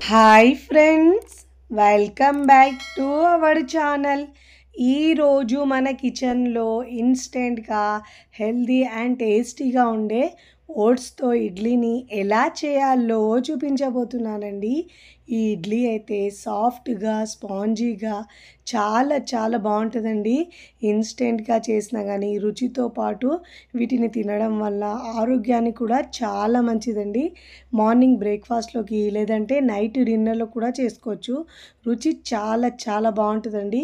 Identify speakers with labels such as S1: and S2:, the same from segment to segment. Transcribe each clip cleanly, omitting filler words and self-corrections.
S1: Hi friends, welcome back to our channel. ఈరోజు మన కిచెన్లో ఇన్స్టెంట్గా హెల్దీ అండ్ టేస్టీగా ఉండే ఓట్స్తో ఇడ్లీని ఎలా చేయాలో చూపించబోతున్నానండి. ఈ ఇడ్లీ అయితే సాఫ్ట్గా స్పాంజీగా చాలా చాలా బాగుంటుందండి. ఇన్స్టెంట్గా చేసినా కానీ రుచితో పాటు వీటిని తినడం వల్ల ఆరోగ్యానికి కూడా చాలా మంచిదండి. మార్నింగ్ బ్రేక్ఫాస్ట్లోకి లేదంటే నైట్ డిన్నర్లో కూడా చేసుకోవచ్చు. రుచి చాలా చాలా బాగుంటుందండి.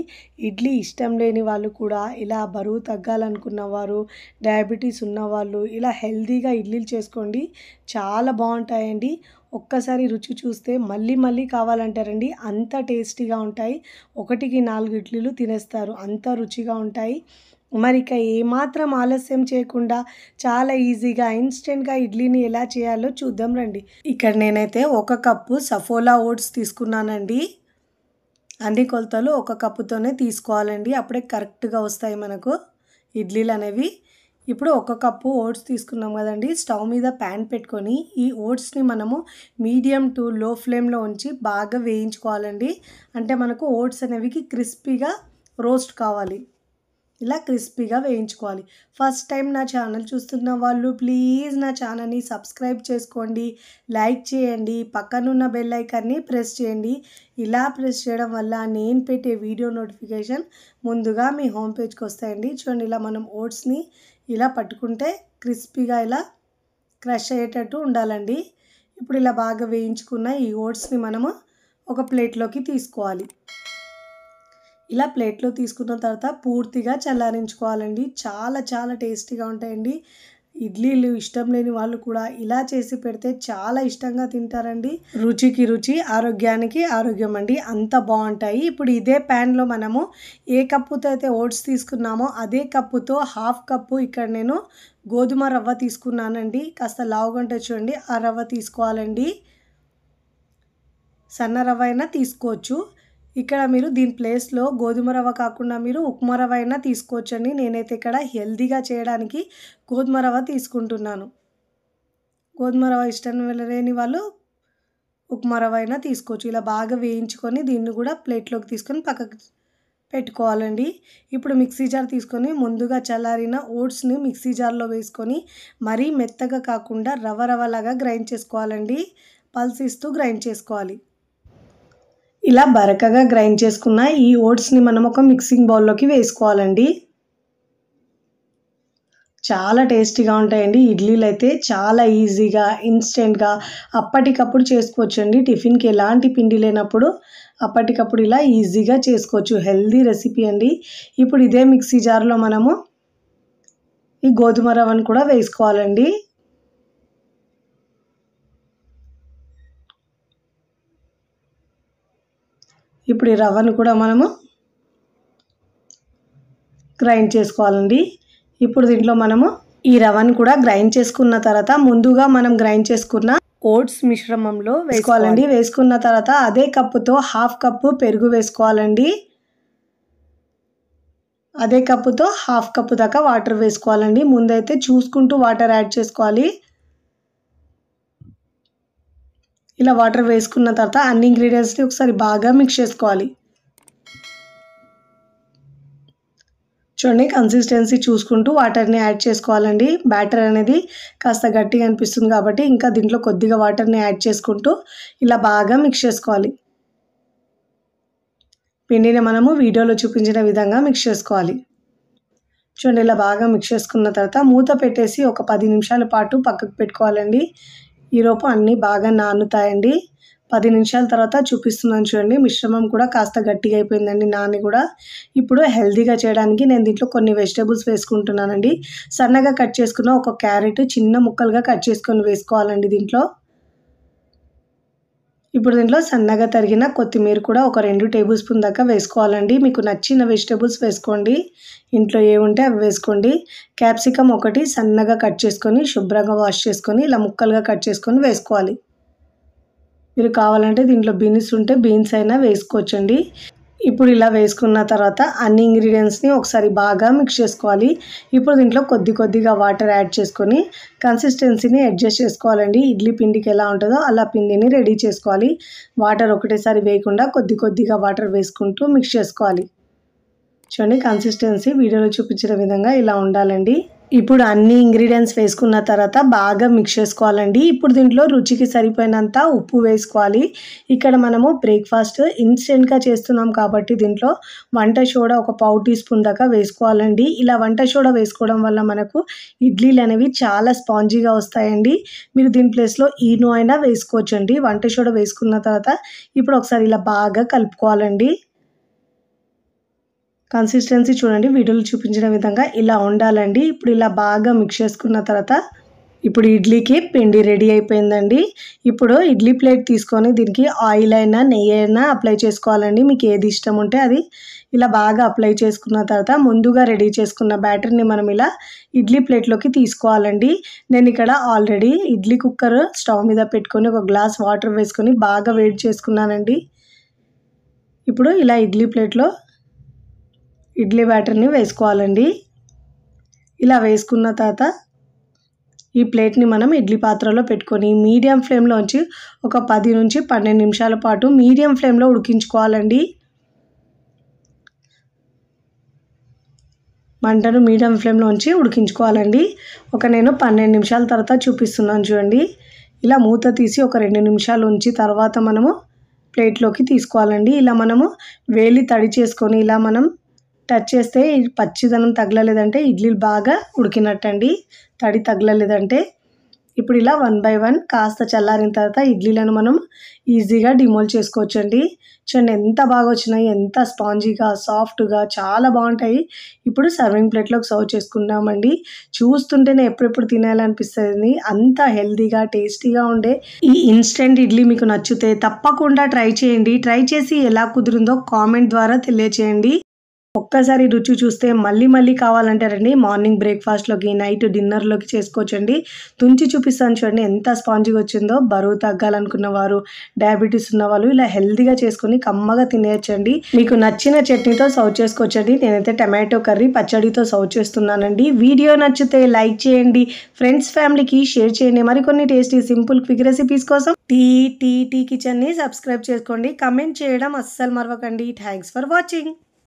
S1: ఇడ్లీ ఇష్టం లేని వాళ్ళు కూడా ఇలా బరువు తగ్గాలనుకున్న వారు, డయాబెటీస్ ఉన్నవాళ్ళు ఇలా హెల్తీగా ఇడ్లీలు చేసుకోండి, చాలా బాగుంటాయండి. ఒక్కసారి రుచి చూస్తే మళ్ళీ మళ్ళీ కావాలంటారండి, అంత టేస్టీగా ఉంటాయి. 1కి 4 ఇడ్లీలు తినేస్తారు, అంత రుచిగా ఉంటాయి. మరి ఇక ఏమాత్రం ఆలస్యం చేయకుండా చాలా ఈజీగా ఇన్స్టెంట్గా ఇడ్లీని ఎలా చేయాలో చూద్దాం రండి. ఇక్కడ నేనైతే 1 కప్పు సఫోలా ఓట్స్ తీసుకున్నానండి. అన్ని కొలతలు 1 కప్పుతోనే తీసుకోవాలండి, అప్పుడే కరెక్ట్గా వస్తాయి మనకు ఇడ్లీలు అనేవి. ఇప్పుడు 1 కప్పు ఓట్స్ తీసుకున్నాం కదండి. స్టవ్ మీద ప్యాన్ పెట్టుకొని ఈ ఓట్స్ని మనము మీడియం టు లో ఫ్లేమ్లో ఉంచి బాగా వేయించుకోవాలండి. అంటే మనకు ఓట్స్ అనేవి క్రిస్పీగా రోస్ట్ కావాలి, ఇలా క్రిస్పీగా వేయించుకోవాలి. ఫస్ట్ టైం నా ఛానల్ చూస్తున్న వాళ్ళు ప్లీజ్ నా ఛానల్ని సబ్స్క్రైబ్ చేసుకోండి, లైక్ చేయండి, పక్కనున్న బెల్ ఐకాన్ని ప్రెస్ చేయండి. ఇలా ప్రెస్ చేయడం వల్ల నేను పెట్టే వీడియో నోటిఫికేషన్ ముందుగా మీ హోమ్ పేజ్కి వస్తాయండి. చూడండి, ఇలా మనం ఓట్స్ని ఇలా పట్టుకుంటే క్రిస్పీగా ఇలా క్రష్ అయ్యేటట్టు ఉండాలండి. ఇప్పుడు ఇలా బాగా వేయించుకున్న ఈ ఓట్స్ని మనము ఒక ప్లేట్లోకి తీసుకోవాలి. ఇలా ప్లేట్లో తీసుకున్న తర్వాత పూర్తిగా చల్లారించుకోవాలండి. చాలా చాలా టేస్టీగా ఉంటాయండి. ఇడ్లీలు ఇష్టం లేని వాళ్ళు కూడా ఇలా చేసి పెడితే చాలా ఇష్టంగా తింటారండి. రుచికి రుచి, ఆరోగ్యానికి ఆరోగ్యం అండి, అంత బాగుంటాయి. ఇప్పుడు ఇదే ప్యాన్లో మనము ఏ కప్పుతో అయితే ఓట్స్ తీసుకున్నామో అదే కప్పుతో 1/2 కప్పు ఇక్కడ నేను గోధుమ రవ్వ తీసుకున్నానండి. కాస్త లావుగా చూడండి, ఆ రవ్వ తీసుకోవాలండి. సన్న రవ్వ అయినా తీసుకోవచ్చు. ఇక్కడ మీరు దీని ప్లేస్లో గోధుమ రవ్వ కాకుండా మీరు ఉప్మా రవ్వ అయినా తీసుకోవచ్చండి. నేనైతే ఇక్కడ హెల్తీగా చేయడానికి గోధుమ రవ్వ తీసుకుంటున్నాను. గోధుమ రవ్వ ఇష్టం లేని వాళ్ళు ఉప్మా రవ్వ అయినా తీసుకోవచ్చు. ఇలా బాగా వేయించుకొని దీన్ని కూడా ప్లేట్లోకి తీసుకొని పక్కకు పెట్టుకోవాలండి. ఇప్పుడు మిక్సీ జార్ తీసుకొని ముందుగా చల్లారిన ఓట్స్ని మిక్సీ జార్లో వేసుకొని మరీ మెత్తగా కాకుండా రవ్వ రవ్వలాగా గ్రైండ్ చేసుకోవాలండి. పల్స్ ఇస్తూ గ్రైండ్ చేసుకోవాలి. ఇలా బరకగా గ్రైండ్ చేసుకున్న ఈ ఓట్స్ని మనం ఒక మిక్సింగ్ బౌల్లోకి వేసుకోవాలండి. చాలా టేస్టీగా ఉంటాయండి ఇడ్లీలు అయితే. చాలా ఈజీగా ఇన్స్టెంట్గా అప్పటికప్పుడు చేసుకోవచ్చండి. టిఫిన్కి ఎలాంటి పిండి లేనప్పుడు అప్పటికప్పుడు ఇలా ఈజీగా చేసుకోవచ్చు. హెల్దీ రెసిపీ అండి. ఇప్పుడు ఇదే మిక్సీ జార్లో మనము ఈ గోధుమ రవ్వను కూడా వేసుకోవాలండి. ఇప్పుడు ఈ రవ్వను కూడా మనము గ్రైండ్ చేసుకోవాలండి. ఇప్పుడు దీంట్లో మనము ఈ రవ్వను కూడా గ్రైండ్ చేసుకున్న తర్వాత ముందుగా మనం గ్రైండ్ చేసుకున్న ఓట్స్ మిశ్రమంలో వేసుకోవాలండి. వేసుకున్న తర్వాత అదే కప్పుతో 1/2 కప్పు పెరుగు వేసుకోవాలండి. అదే కప్పుతో 1/2 కప్పు దాకా వాటర్ వేసుకోవాలండి. ముందైతే చూసుకుంటూ వాటర్ యాడ్ చేసుకోవాలి. ఇలా వాటర్ వేసుకున్న తర్వాత అన్ని ఇంగ్రీడియంట్స్ని ఒకసారి బాగా మిక్స్ చేసుకోవాలి. చూడండి, కన్సిస్టెన్సీ చూసుకుంటూ వాటర్ని యాడ్ చేసుకోవాలండి. బ్యాటర్ అనేది కాస్త గట్టిగా అనిపిస్తుంది కాబట్టి ఇంకా దీంట్లో కొద్దిగా వాటర్ని యాడ్ చేసుకుంటూ ఇలా బాగా మిక్స్ చేసుకోవాలి. పిండిని మనము వీడియోలో చూపించిన విధంగా మిక్స్ చేసుకోవాలి. చూడండి, ఇలా బాగా మిక్స్ చేసుకున్న తర్వాత మూత పెట్టేసి ఒక 10 నిమిషాల పాటు పక్కకు పెట్టుకోవాలండి. ఈలోపు అన్నీ బాగా నానుతాయండి. 10 నిమిషాల తర్వాత చూపిస్తున్నాను చూడండి, మిశ్రమం కూడా కాస్త గట్టిగా అయిపోయిందండి, నాని కూడా. ఇప్పుడు హెల్తీగా చేయడానికి నేను దీంట్లో కొన్ని వెజిటేబుల్స్ వేసుకుంటున్నానండి. సన్నగా కట్ చేసుకున్న ఒక క్యారెట్ చిన్న ముక్కలుగా కట్ చేసుకొని వేసుకోవాలండి దీంట్లో. ఇప్పుడు దీంట్లో సన్నగా తరిగిన కొత్తిమీర కూడా ఒక 2 టేబుల్ స్పూన్ దాకా వేసుకోవాలండి. మీకు నచ్చిన వెజిటేబుల్స్ వేసుకోండి, ఇంట్లో ఏముంటే అవి వేసుకోండి. క్యాప్సికమ్ ఒకటి సన్నగా కట్ చేసుకొని శుభ్రంగా వాష్ చేసుకొని ఇలా ముక్కలుగా కట్ చేసుకొని వేసుకోవాలి. మీరు కావాలంటే దీంట్లో బీన్స్ ఉంటే బీన్స్ అయినా వేసుకోవచ్చండి. ఇప్పుడు ఇలా వేసుకున్న తర్వాత అన్ని ఇంగ్రీడియంట్స్ని ఒకసారి బాగా మిక్స్ చేసుకోవాలి. ఇప్పుడు దీంట్లో కొద్దిగా వాటర్ యాడ్ చేసుకొని కన్సిస్టెన్సీని అడ్జస్ట్ చేసుకోవాలండి. ఇడ్లీ పిండికి ఎలా ఉంటుందో అలా పిండిని రెడీ చేసుకోవాలి. వాటర్ ఒకటేసారి వేయకుండా కొద్దిగా వాటర్ వేసుకుంటూ మిక్స్ చేసుకోవాలి. చూడండి, కన్సిస్టెన్సీ వీడియోలో చూపించిన విధంగా ఇలా ఉండాలండి. ఇప్పుడు అన్ని ఇంగ్రీడియంట్స్ వేసుకున్న తర్వాత బాగా మిక్స్ చేసుకోవాలండి. ఇప్పుడు దీంట్లో రుచికి సరిపోయినంత ఉప్పు వేసుకోవాలి. ఇక్కడ మనము బ్రేక్ఫాస్ట్ ఇన్స్టెంట్గా చేస్తున్నాం కాబట్టి దీంట్లో వంట సోడా ఒక పావు టీ స్పూన్ దాకా వేసుకోవాలండి. ఇలా వంట సోడా వేసుకోవడం వల్ల మనకు ఇడ్లీలు అనేవి చాలా స్పాంజీగా వస్తాయండి. మీరు దీని ప్లేస్లో ఈనో అయినా వేసుకోవచ్చండి. వంట సోడా వేసుకున్న తర్వాత ఇప్పుడు ఒకసారి ఇలా బాగా కలుపుకోవాలండి. కన్సిస్టెన్సీ చూడండి, వీడియోలో చూపించిన విధంగా ఇలా ఉండాలండి. ఇప్పుడు ఇలా బాగా మిక్స్ చేసుకున్న తర్వాత ఇప్పుడు ఇడ్లీకి పిండి రెడీ అయిపోయిందండి. ఇప్పుడు ఇడ్లీ ప్లేట్ తీసుకొని దీనికి ఆయిల్ అయినా నెయ్యి అయినా అప్లై చేసుకోవాలండి. మీకు ఏది ఇష్టం ఉంటే అది ఇలా బాగా అప్లై చేసుకున్న తర్వాత ముందుగా రెడీ చేసుకున్న బ్యాటర్ని మనం ఇలా ఇడ్లీ ప్లేట్లోకి తీసుకోవాలండి. నేను ఇక్కడ ఆల్రెడీ ఇడ్లీ కుక్కర్ స్టవ్ మీద పెట్టుకొని ఒక గ్లాస్ వాటర్ వేసుకొని బాగా వేడి చేసుకున్నానండి. ఇప్పుడు ఇలా ఇడ్లీ ప్లేట్లో ఇడ్లీ బ్యాటర్ని వేసుకోవాలండి. ఇలా వేసుకున్న తర్వాత ఈ ప్లేట్ని మనం ఇడ్లీ పాత్రలో పెట్టుకొని మీడియం ఫ్లేమ్లోంచి ఒక 10 నుంచి 12 నిమిషాల పాటు మీడియం ఫ్లేమ్లో ఉడికించుకోవాలండి. మంటను మీడియం ఫ్లేమ్లోంచి ఉడికించుకోవాలండి. నేను 12 నిమిషాల తర్వాత చూపిస్తున్నాను చూడండి. ఇలా మూత తీసి ఒక 2 నిమిషాలు ఉంచి తర్వాత మనము ప్లేట్లోకి తీసుకోవాలండి. ఇలా మనము వేలి తడి చేసుకొని ఇలా మనం టచ్ చేస్తే పచ్చిదనం తగలలేదంటే ఇడ్లీలు బాగా ఉడికినట్టండి. తడి తగలలేదంటే ఇప్పుడు ఇలా 1 బై 1 కాస్త చల్లారిన తర్వాత ఇడ్లీలను మనం ఈజీగా డిమోల్డ్ చేసుకోవచ్చండి. చూడండి ఎంత బాగా వచ్చినాయి, ఎంత స్పాంజీగా సాఫ్ట్గా చాలా బాగుంటాయి. ఇప్పుడు సర్వింగ్ ప్లేట్లోకి సర్వ్ చేసుకుంటామండి. చూస్తుంటేనే ఎప్పుడెప్పుడు తినాలనిపిస్తుంది. అంత హెల్తీగా టేస్టీగా ఉండే ఈ ఇన్స్టెంట్ ఇడ్లీ మీకు నచ్చితే తప్పకుండా ట్రై చేయండి. ట్రై చేసి ఎలా కుదిరిందో కామెంట్ ద్వారా తెలియచేయండి. ఒక్కసారి రుచి చూస్తే మళ్ళీ కావాలంటారండి. మార్నింగ్ బ్రేక్ఫాస్ట్లోకి, నైట్ డిన్నర్లోకి చేసుకోవచ్చండి. తుంచి చూపిస్తాను చూడండి ఎంత స్పాంజీగా వచ్చిందో. బరువు తగ్గాలనుకున్న వారు, డయాబెటీస్ ఉన్న వాళ్ళు ఇలా హెల్తీగా చేసుకొని కమ్మగా తినేయచ్చండి. మీకు నచ్చిన చట్నీతో సర్వ్ చేసుకోవచ్చండి. నేనైతే టమాటో కర్రీ పచ్చడితో సర్వ్ చేస్తున్నానండి. వీడియో నచ్చితే లైక్ చేయండి, ఫ్రెండ్స్ ఫ్యామిలీకి షేర్ చేయండి. మరికొన్ని టేస్టీ సింపుల్ క్విక్ రెసిపీస్ కోసం టీ కిచెన్ని సబ్స్క్రైబ్ చేసుకోండి. కమెంట్ చేయడం అస్సలు మరవకండి. Thanks for watching.